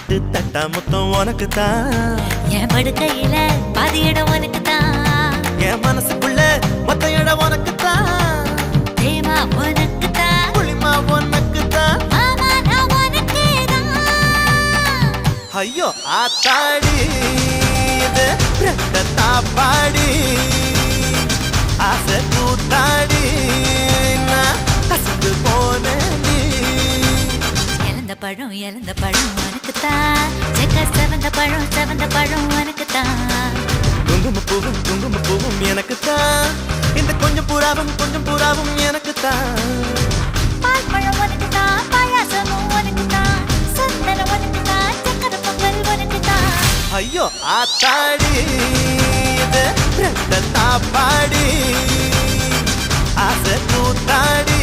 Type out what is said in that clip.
எட்டு தட்டா முத்தம் உனக்கு தான் என் படுக்கையில பாதி இடம் உனக்கு தான் என் மனசுக்குள்ள மொத்த இடம் உனக்கு தான் தேமா உனக்கு தான் புளிமா உனக்கு தான் மாமா நான் உனக்கே தான் ஐயோ ஆத்தாடி இது ரெட்ட தாப்பாடி ஆசை கூத்தாடி நான் அசந்து போனேன் இழந்த பழம் உனக்கு தான் செக்க செவந்த பழம் உனக்கு தான் குங்கும பூவும் எனக்கு தான் இந்த கொஞ்சம் புறாவும் எனக்கு தான் பால் பழம் உனக்கு தான் பாயாசமும் உனக்கு தான் சந்தனம் உனக்கு தான் சக்கரை பொங்கல் உனக்கு தான் ஐயோ ஆத்தாடி இது ரெட்ட தாப்பாடி ஆசை கூத்தாடி